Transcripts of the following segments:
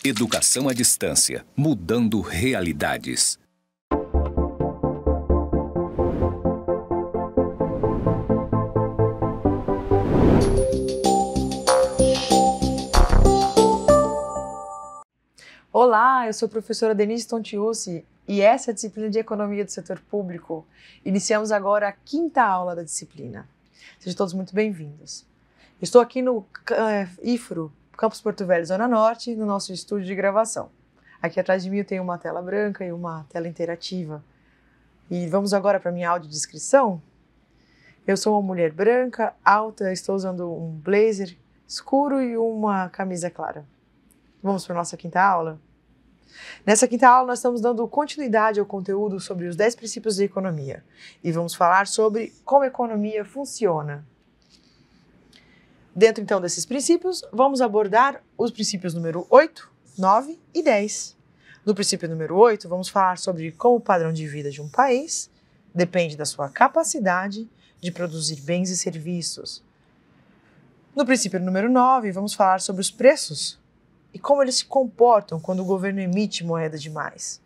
Educação à distância, mudando realidades. Olá, eu sou a professora Denise Tontiucci e essa é a disciplina de Economia do Setor Público. Iniciamos agora a 5ª aula da disciplina. Sejam todos muito bem-vindos. Estou aqui no IFRO, Campus Porto Velho, Zona Norte, no nosso estúdio de gravação. Aqui atrás de mim eu tenho uma tela branca e uma tela interativa. E vamos agora para a minha audiodescrição. Eu sou uma mulher branca, alta, estou usando um blazer escuro e uma camisa clara. Vamos para a nossa 5ª aula? Nessa 5ª aula nós estamos dando continuidade ao conteúdo sobre os 10 princípios da economia. E vamos falar sobre como a economia funciona. Dentro, então, desses princípios, vamos abordar os princípios número 8, 9 e 10. No princípio número 8, vamos falar sobre como o padrão de vida de um país depende da sua capacidade de produzir bens e serviços. No princípio número 9, vamos falar sobre os preços e como eles se comportam quando o governo emite moeda demais.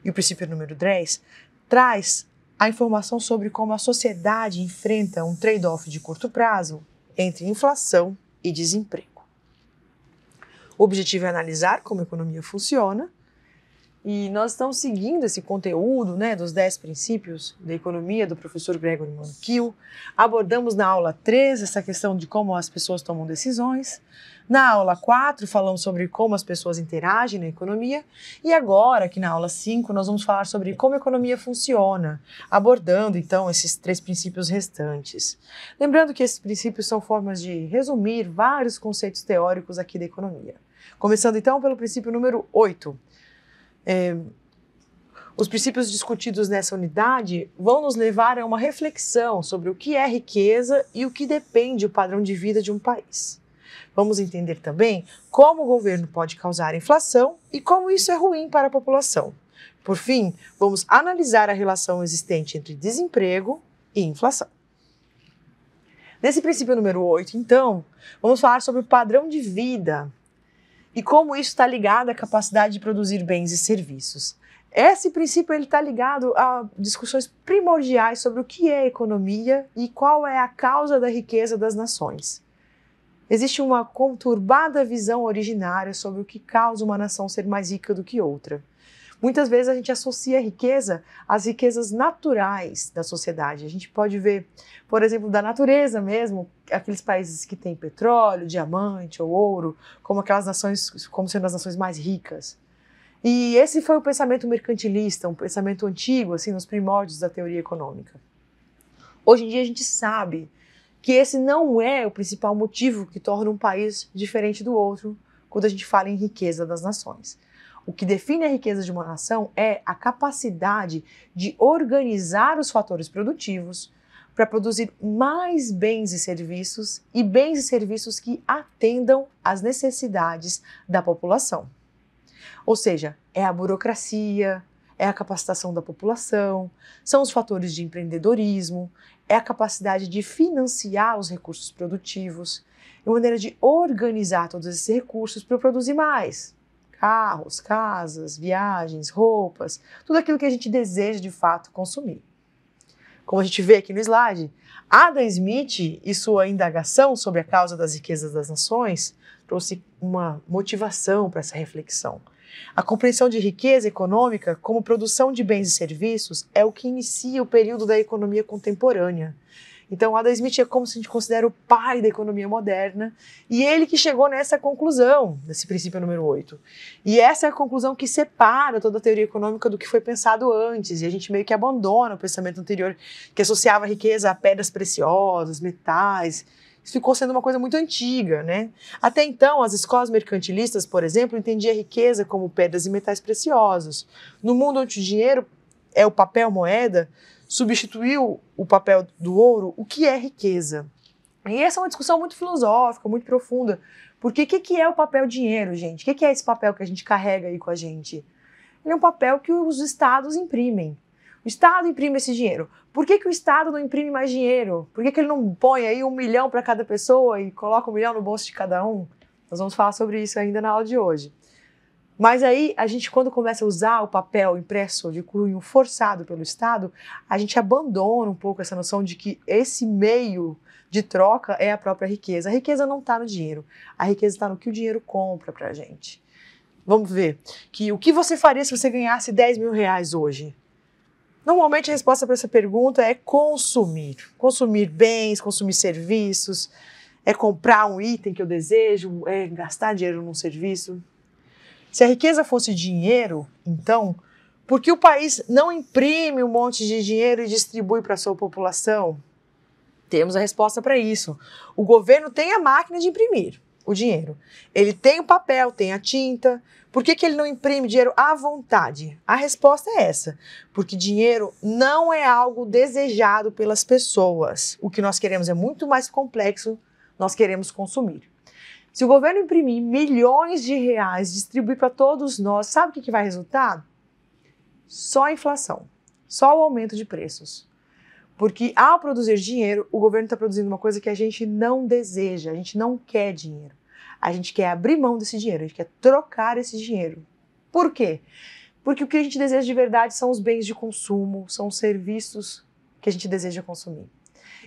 E o princípio número 10 traz a informação sobre como a sociedade enfrenta um trade-off de curto prazo entre inflação e desemprego. O objetivo é analisar como a economia funciona e nós estamos seguindo esse conteúdo, dos 10 princípios da economia do professor Gregory Mankiw. Abordamos na aula 3 essa questão de como as pessoas tomam decisões. Na aula 4 falamos sobre como as pessoas interagem na economia e agora, aqui na aula 5, nós vamos falar sobre como a economia funciona, abordando então esses 3 princípios restantes. Lembrando que esses princípios são formas de resumir vários conceitos teóricos aqui da economia. Começando então pelo princípio número 8. Os princípios discutidos nessa unidade vão nos levar a uma reflexão sobre o que é riqueza e o que depende do padrão de vida de um país. Vamos entender também como o governo pode causar inflação e como isso é ruim para a população. Por fim, vamos analisar a relação existente entre desemprego e inflação. Nesse princípio número 8, então, vamos falar sobre o padrão de vida e como isso está ligado à capacidade de produzir bens e serviços. Esse princípio está ligado a discussões primordiais sobre o que é economia e qual é a causa da riqueza das nações. Existe uma conturbada visão originária sobre o que causa uma nação ser mais rica do que outra. Muitas vezes a gente associa a riqueza às riquezas naturais da sociedade. A gente pode ver, por exemplo, da natureza mesmo, aqueles países que têm petróleo, diamante ou ouro, como aquelas nações, como sendo as nações mais ricas. E esse foi o pensamento mercantilista, um pensamento antigo, assim, nos primórdios da teoria econômica. Hoje em dia a gente sabe que esse não é o principal motivo que torna um país diferente do outro quando a gente fala em riqueza das nações. O que define a riqueza de uma nação é a capacidade de organizar os fatores produtivos para produzir mais bens e serviços que atendam às necessidades da população. Ou seja, é a burocracia, é a capacitação da população, são os fatores de empreendedorismo, é a capacidade de financiar os recursos produtivos, é uma maneira de organizar todos esses recursos para produzir mais. Carros, casas, viagens, roupas, tudo aquilo que a gente deseja de fato consumir. Como a gente vê aqui no slide, Adam Smith e sua indagação sobre a causa das riquezas das nações trouxe uma motivação para essa reflexão. A compreensão de riqueza econômica como produção de bens e serviços é o que inicia o período da economia contemporânea. Então, Adam Smith é como se a gente considera o pai da economia moderna e ele que chegou nessa conclusão, nesse princípio número 8. E essa é a conclusão que separa toda a teoria econômica do que foi pensado antes e a gente meio que abandona o pensamento anterior que associava a riqueza a pedras preciosas, metais. Isso ficou sendo uma coisa muito antiga, Até então, as escolas mercantilistas, por exemplo, entendiam a riqueza como pedras e metais preciosos. No mundo onde o dinheiro é o papel moeda, substituiu o papel do ouro, o que é riqueza? E essa é uma discussão muito filosófica, muito profunda, porque o que é o papel dinheiro, gente? O que é esse papel que a gente carrega aí com a gente? Ele é um papel que os estados imprimem. O Estado imprime esse dinheiro. Por que o Estado não imprime mais dinheiro? Por que ele não põe aí 1 milhão para cada pessoa e coloca 1 milhão no bolso de cada um? Nós vamos falar sobre isso ainda na aula de hoje. Mas aí, a gente, quando começa a usar o papel impresso de cunho forçado pelo Estado, a gente abandona um pouco essa noção de que esse meio de troca é a própria riqueza. A riqueza não está no dinheiro, a riqueza está no que o dinheiro compra para a gente. Vamos ver, que o que você faria se você ganhasse 10 mil reais hoje? Normalmente a resposta para essa pergunta é consumir. Consumir bens, consumir serviços, é comprar um item que eu desejo, é gastar dinheiro num serviço. Se a riqueza fosse dinheiro, então, por que o país não imprime um monte de dinheiro e distribui para a sua população? Temos a resposta para isso. O governo tem a máquina de imprimir o dinheiro. Ele tem o papel, tem a tinta. Por que ele não imprime dinheiro à vontade? A resposta é essa. Porque dinheiro não é algo desejado pelas pessoas. O que nós queremos é muito mais complexo, nós queremos consumir. Se o governo imprimir milhões de reais, distribuir para todos nós, sabe o que vai resultar? Só a inflação, só o aumento de preços. Porque ao produzir dinheiro, o governo está produzindo uma coisa que a gente não deseja, a gente não quer dinheiro. A gente quer abrir mão desse dinheiro, a gente quer trocar esse dinheiro. Por quê? Porque o que a gente deseja de verdade são os bens de consumo, são os serviços que a gente deseja consumir.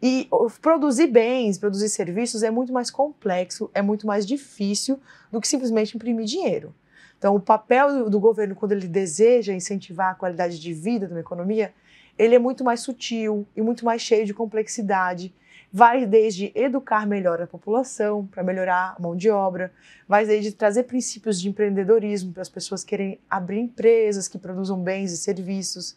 E produzir bens, produzir serviços é muito mais complexo, é muito mais difícil do que simplesmente imprimir dinheiro. Então, o papel do governo, quando ele deseja incentivar a qualidade de vida de uma economia, ele é muito mais sutil e muito mais cheio de complexidade. Vai desde educar melhor a população, para melhorar a mão de obra, vai desde trazer princípios de empreendedorismo para as pessoas querem abrir empresas que produzam bens e serviços,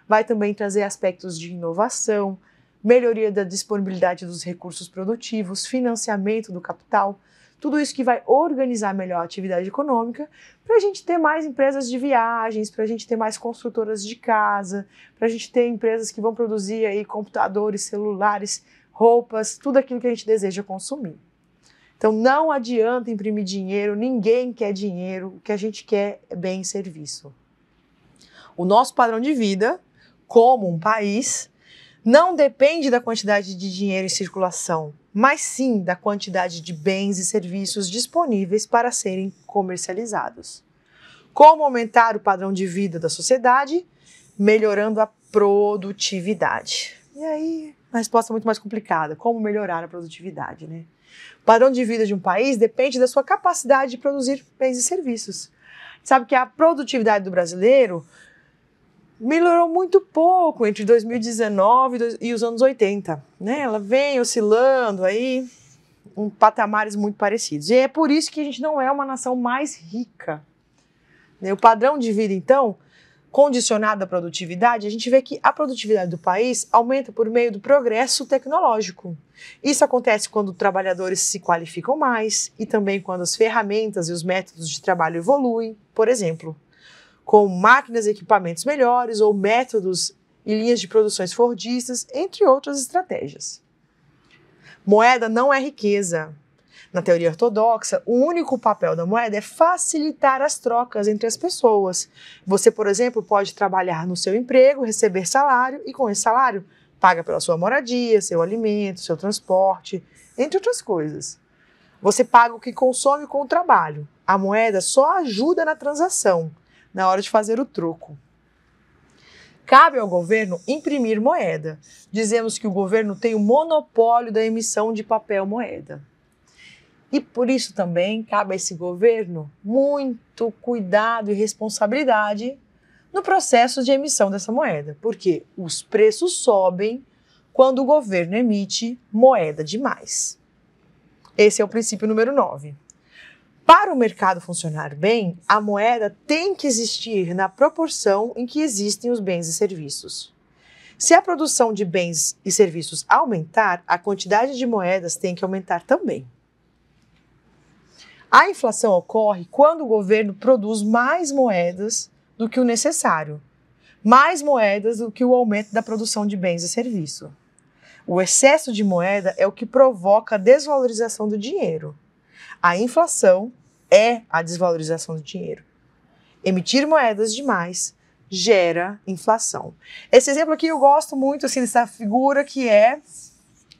vai também trazer aspectos de inovação, melhoria da disponibilidade dos recursos produtivos, financiamento do capital, tudo isso que vai organizar melhor a atividade econômica para a gente ter mais empresas de viagens, para a gente ter mais construtoras de casa, para a gente ter empresas que vão produzir aí computadores, celulares, roupas, tudo aquilo que a gente deseja consumir. Então não adianta imprimir dinheiro, ninguém quer dinheiro, o que a gente quer é bem e serviço. O nosso padrão de vida, como um país, não depende da quantidade de dinheiro em circulação, mas sim da quantidade de bens e serviços disponíveis para serem comercializados. Como aumentar o padrão de vida da sociedade? Melhorando a produtividade. E aí, a resposta é muito mais complicada. Como melhorar a produtividade, né? O padrão de vida de um país depende da sua capacidade de produzir bens e serviços. Sabe que a produtividade do brasileiro melhorou muito pouco entre 2019 e os anos 80, né? Ela vem oscilando aí em patamares muito parecidos. E é por isso que a gente não é uma nação mais rica. O padrão de vida, então, condicionado à produtividade, a gente vê que a produtividade do país aumenta por meio do progresso tecnológico. Isso acontece quando trabalhadores se qualificam mais e também quando as ferramentas e os métodos de trabalho evoluem, por exemplo, com máquinas e equipamentos melhores ou métodos e linhas de produções fordistas, entre outras estratégias. Moeda não é riqueza. Na teoria ortodoxa, o único papel da moeda é facilitar as trocas entre as pessoas. Você, por exemplo, pode trabalhar no seu emprego, receber salário e com esse salário paga pela sua moradia, seu alimento, seu transporte, entre outras coisas. Você paga o que consome com o trabalho. A moeda só ajuda na transação, na hora de fazer o troco. Cabe ao governo imprimir moeda. Dizemos que o governo tem o monopólio da emissão de papel moeda. E por isso também cabe a esse governo muito cuidado e responsabilidade no processo de emissão dessa moeda, porque os preços sobem quando o governo emite moeda demais. Esse é o princípio número 9. Para o mercado funcionar bem, a moeda tem que existir na proporção em que existem os bens e serviços. Se a produção de bens e serviços aumentar, a quantidade de moedas tem que aumentar também. A inflação ocorre quando o governo produz mais moedas do que o necessário, mais moedas do que o aumento da produção de bens e serviços. O excesso de moeda é o que provoca a desvalorização do dinheiro. A inflação é a desvalorização do dinheiro. Emitir moedas demais gera inflação. Esse exemplo aqui eu gosto muito assim, dessa figura que é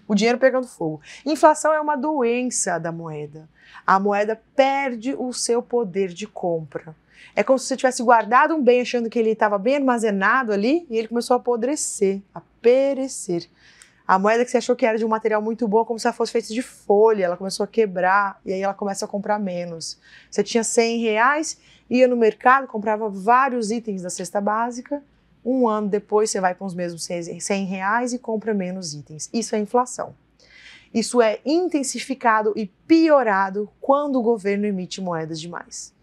O dinheiro pegando fogo. Inflação é uma doença da moeda. A moeda perde o seu poder de compra. É como se você tivesse guardado um bem achando que ele estava bem armazenado ali e ele começou a apodrecer, a perecer. A moeda que você achou que era de um material muito bom, como se ela fosse feita de folha, ela começou a quebrar e aí ela começa a comprar menos. Você tinha R$100, ia no mercado, comprava vários itens da cesta básica, um ano depois você vai com os mesmos R$100 e compra menos itens. Isso é inflação. Isso é intensificado e piorado quando o governo emite moedas demais.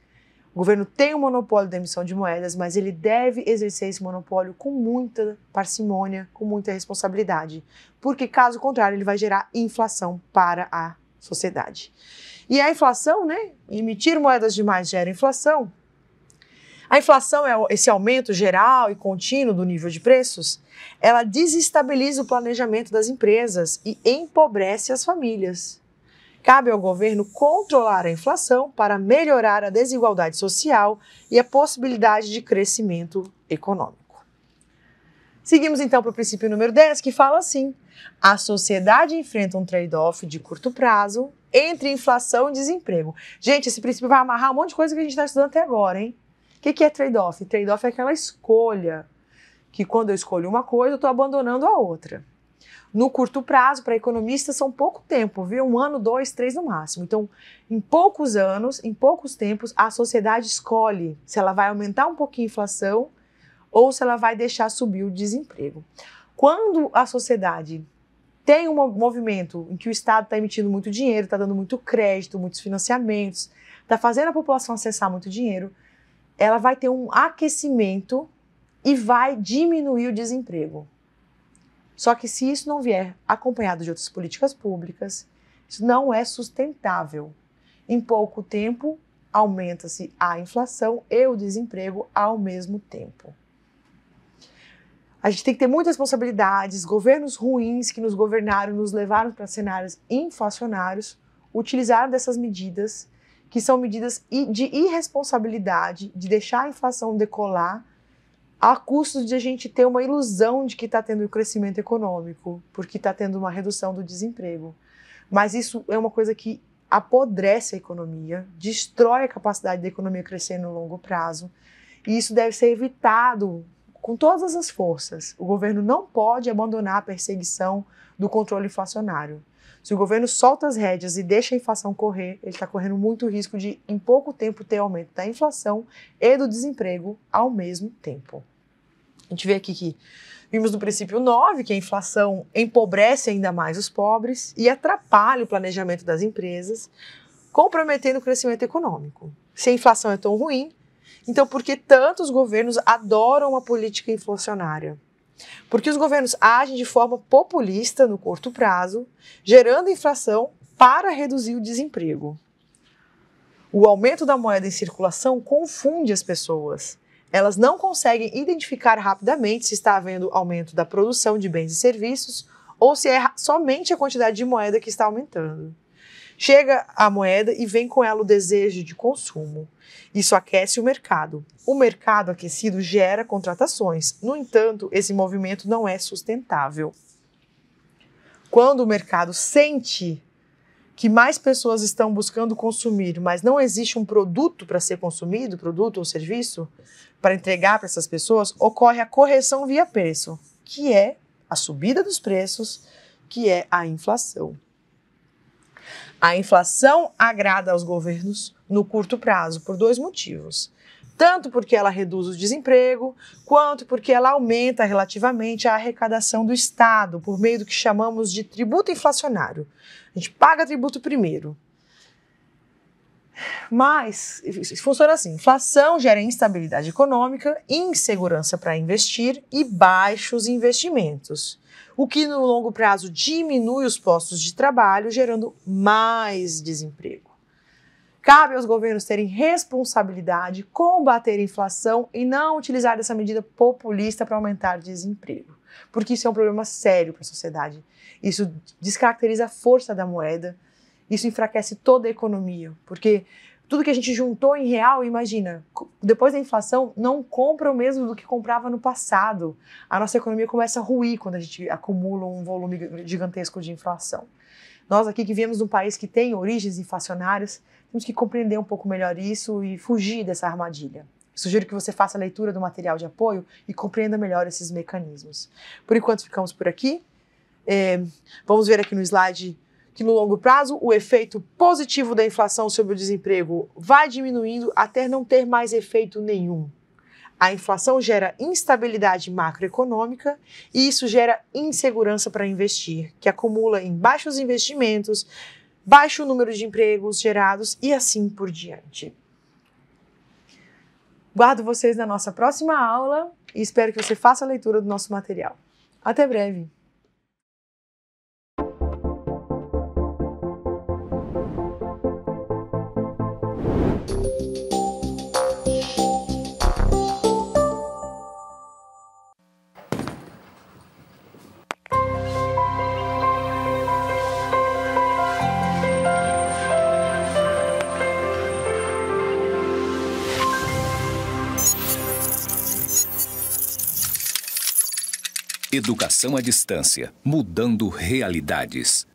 O governo tem o monopólio da emissão de moedas, mas ele deve exercer esse monopólio com muita parcimônia, com muita responsabilidade, porque caso contrário ele vai gerar inflação para a sociedade. E a inflação, né? Emitir moedas demais gera inflação. A inflação é esse aumento geral e contínuo do nível de preços, ela desestabiliza o planejamento das empresas e empobrece as famílias. Cabe ao governo controlar a inflação para melhorar a desigualdade social e a possibilidade de crescimento econômico. Seguimos então para o princípio número 10, que fala assim: a sociedade enfrenta um trade-off de curto prazo entre inflação e desemprego. Gente, esse princípio vai amarrar um monte de coisa que a gente está estudando até agora, hein? O que é trade-off? Trade-off é aquela escolha, que quando eu escolho uma coisa, eu estou abandonando a outra. No curto prazo, para economistas, são pouco tempo, viu? 1 ano, 2, 3 no máximo. Então, em poucos anos, em poucos tempos, a sociedade escolhe se ela vai aumentar um pouquinho a inflação ou se ela vai deixar subir o desemprego. Quando a sociedade tem um movimento em que o Estado está emitindo muito dinheiro, está dando muito crédito, muitos financiamentos, está fazendo a população acessar muito dinheiro, ela vai ter um aquecimento e vai diminuir o desemprego. Só que se isso não vier acompanhado de outras políticas públicas, isso não é sustentável. Em pouco tempo, aumenta-se a inflação e o desemprego ao mesmo tempo. A gente tem que ter muitas responsabilidades. Governos ruins que nos governaram, nos levaram para cenários inflacionários, utilizaram dessas medidas, que são medidas de irresponsabilidade, de deixar a inflação decolar, a custo de a gente ter uma ilusão de que está tendo um crescimento econômico, porque está tendo uma redução do desemprego. Mas isso é uma coisa que apodrece a economia, destrói a capacidade da economia crescer no longo prazo, e isso deve ser evitado com todas as forças. O governo não pode abandonar a perseguição do controle inflacionário. Se o governo solta as rédeas e deixa a inflação correr, ele está correndo muito risco de, em pouco tempo, ter aumento da inflação e do desemprego ao mesmo tempo. A gente vê aqui que vimos no princípio 9 que a inflação empobrece ainda mais os pobres e atrapalha o planejamento das empresas, comprometendo o crescimento econômico. Se a inflação é tão ruim, então por que tantos governos adoram a política inflacionária? Porque os governos agem de forma populista no curto prazo, gerando inflação para reduzir o desemprego. O aumento da moeda em circulação confunde as pessoas. Elas não conseguem identificar rapidamente se está havendo aumento da produção de bens e serviços ou se é somente a quantidade de moeda que está aumentando. Chega a moeda e vem com ela o desejo de consumo. Isso aquece o mercado. O mercado aquecido gera contratações. No entanto, esse movimento não é sustentável. Quando o mercado sente que mais pessoas estão buscando consumir, mas não existe um produto para ser consumido, produto ou serviço, para entregar para essas pessoas, ocorre a correção via preço, que é a subida dos preços, que é a inflação. A inflação agrada aos governos no curto prazo por 2 motivos. Tanto porque ela reduz o desemprego, quanto porque ela aumenta relativamente a arrecadação do Estado por meio do que chamamos de tributo inflacionário. A gente paga tributo primeiro. Mas funciona assim: inflação gera instabilidade econômica, insegurança para investir e baixos investimentos, o que no longo prazo diminui os postos de trabalho, gerando mais desemprego. Cabe aos governos terem responsabilidade, combater a inflação e não utilizar essa medida populista para aumentar o desemprego, porque isso é um problema sério para a sociedade. Isso descaracteriza a força da moeda, isso enfraquece toda a economia, porque tudo que a gente juntou em real, imagina, depois da inflação, não compra o mesmo do que comprava no passado. A nossa economia começa a ruir quando a gente acumula um volume gigantesco de inflação. Nós aqui que viemos de um país que tem origens inflacionárias, temos que compreender um pouco melhor isso e fugir dessa armadilha. Sugiro que você faça a leitura do material de apoio e compreenda melhor esses mecanismos. Por enquanto, ficamos por aqui. Vamos ver aqui no slide que no longo prazo o efeito positivo da inflação sobre o desemprego vai diminuindo até não ter mais efeito nenhum. A inflação gera instabilidade macroeconômica e isso gera insegurança para investir, que acumula em baixos investimentos, baixo número de empregos gerados e assim por diante. Guardo vocês na nossa próxima aula e espero que você faça a leitura do nosso material. Até breve! Educação à distância, mudando realidades.